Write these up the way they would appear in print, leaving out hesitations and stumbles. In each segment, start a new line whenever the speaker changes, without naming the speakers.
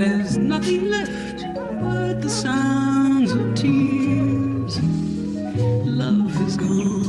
There's nothing left but the sounds of tears. Love is gone.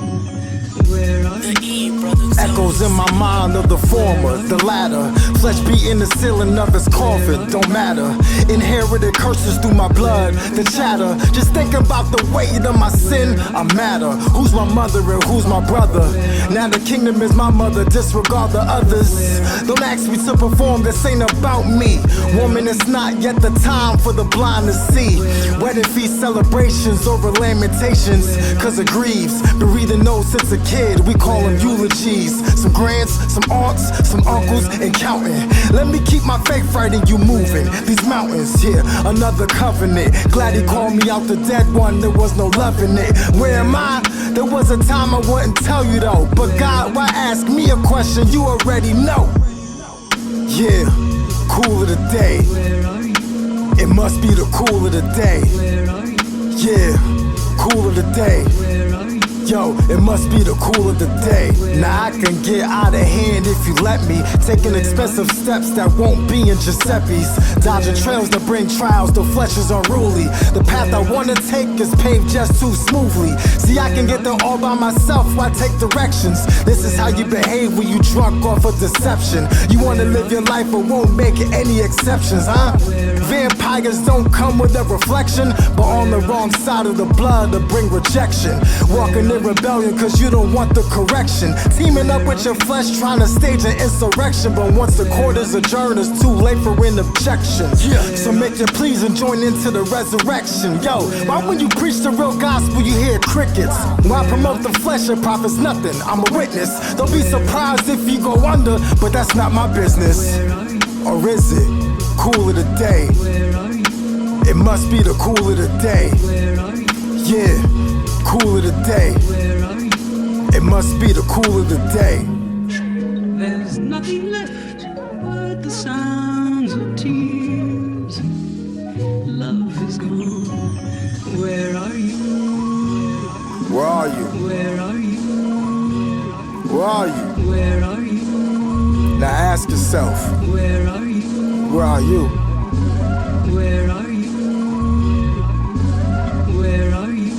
Where are you?
Echoes in my mind of the former, the latter. Flesh beating the ceiling of his coffin, don't matter. Inherited curses through my blood, the chatter. Just thinking about the weight of my sin, I matter. Who's my mother and who's my brother? Now the kingdom is my mother, disregard the others. Don't ask me to perform, this ain't about me. Woman, it's not yet the time for the blind to see. Wedding feast celebrations over lamentations, cause it grieves. Bereaving those since a kid, we call them eulogies. Some grands, some aunts, some uncles, and counting. Let me keep my faith right and you moving. These mountains here, another covenant. Glad he called me out the dead one, there was no love in it. Where am I? There was a time I wouldn't tell you though. But God, why ask me a question you already know? Yeah, cool of the day. It must be the cool of the day. Yeah, cool of the day. Yo, it must be the cool of the day. Now I can get out of hand if you let me. Taking expensive steps that won't be in Giuseppe's. Dodging trails that bring trials, the flesh is unruly. The path I wanna take is paved just too smoothly. See, I can get there all by myself, why take directions? This is how you behave when you drunk off of deception. You wanna live your life but won't make any exceptions, huh? Vampires don't come with a reflection, but on the wrong side of the blood to bring rejection. Walking in rebellion cause you don't want the correction. Teaming up with your flesh trying to stage an insurrection, but once the court is adjourned it's too late for an objection. So make your pleas and join into the resurrection. Yo, why when you preach the real gospel you hear crickets? Why promote the flesh and profits nothing? I'm a witness. Don't be surprised if you go under, but that's not my business. Or is it? Cool of the day. It must be the cool of the day. Yeah, cool of the day. It must be the cool of the day.
There's nothing left but the sounds of tears. Love is gone. Where are you?
Where are you?
Where are you?
Where are you?
Where are you?
Now ask yourself,
Where are you?
where are you?
Where are you? Where are you?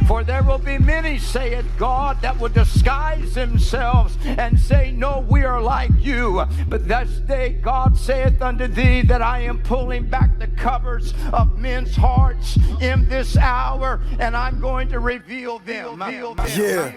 For there will be many, saith God, that will disguise themselves and say, no, we are like you. But this day God saith unto thee that I am pulling back the covers of men's hearts in this hour, and I'm going to reveal them.
Yeah,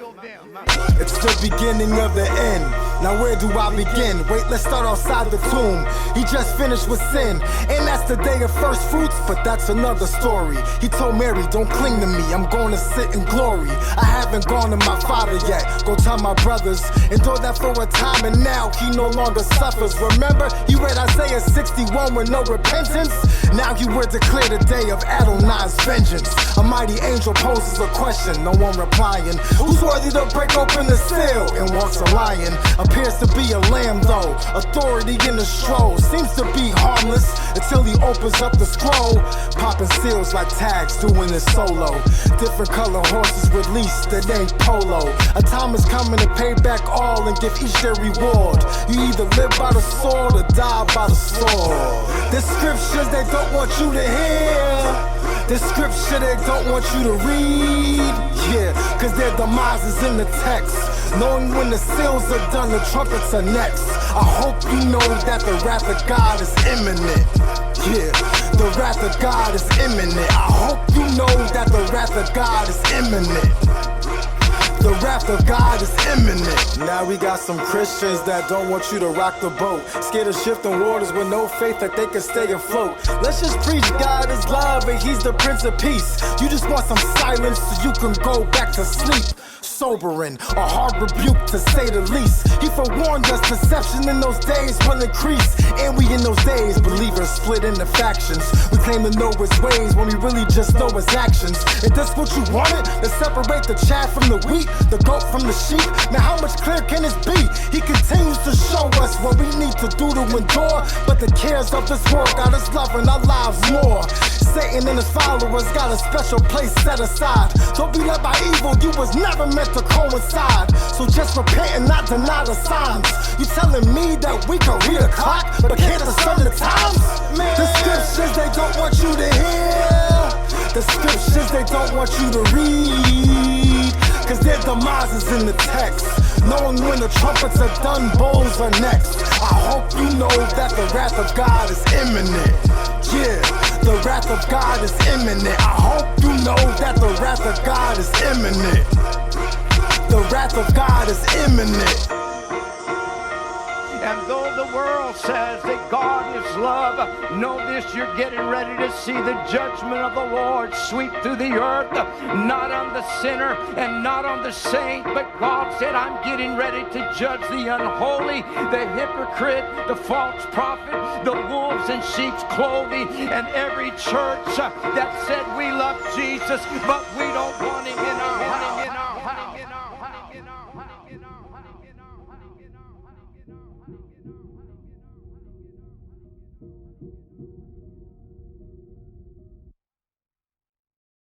it's the beginning of the end. Now where do I begin? Wait, let's start outside the tomb. He just finished with sin, and that's the day of first fruits, but that's another story. He told Mary, don't cling to me, I'm going to sit in glory. I haven't gone to my father yet. Go tell my brothers, endure that for a time, and now he no longer suffers. Remember, he read Isaiah 61 with no repentance. Now he would declare the day of Adonai's vengeance. A mighty angel poses a question, no one replying. Who's worthy to break open the seal? And walks a lion. Appears to be a lamb though. Authority in the stroll. Seems to be harmless until he opens up the scroll. Popping seals like tags, doing it solo. Different color horses released that ain't polo. A time is coming to pay back all and give each their reward. You either live by the sword or die by the sword. The scriptures they don't want you to hear. The scripture they don't want you to read. Yeah, cause their demise is in the text. Knowing when the seals are done, the trumpets are next. I hope you know that the wrath of God is imminent. Yeah, the wrath of God is imminent. I hope you know that the wrath of God is imminent. The wrath of God is imminent. Now we got some Christians that don't want you to rock the boat. Scared of shifting waters with no faith that they can stay afloat. Let's just preach God is love and He's the Prince of Peace. You just want some silence so you can go back to sleep. Sobering, a hard rebuke to say the least. He forewarned us deception in those days will increase. And we in those days, believers split into factions. We claim to know His ways when we really just know His actions. If that's what you wanted, to separate the chaff from the wheat, the goat from the sheep. Now how much clearer can this be? He continues to show us what we need to do to endure. But the cares of this world got us loving our lives more. Satan and his followers got a special place set aside. Don't be led by evil, you was never meant to coincide. So just repent and not deny the signs. You telling me that we can read a clock, but can't discern the times? The scriptures they don't want you to hear. The scriptures they don't want you to read. Cause their demise is in the text. Knowing when the trumpets are done, bowls are next. I hope you know that the wrath of God is imminent. Yeah, the wrath of God is imminent. I hope you know that the wrath of God is imminent. The wrath of God is imminent.
And though the world says that God is love, know this, you're getting ready to see the judgment of the Lord sweep through the earth, not on the sinner and not on the saint, but God said, I'm getting ready to judge the unholy, the hypocrite, the false prophet, the wolves in sheep's clothing, and every church that said we love Jesus, but we don't want Him in our heart.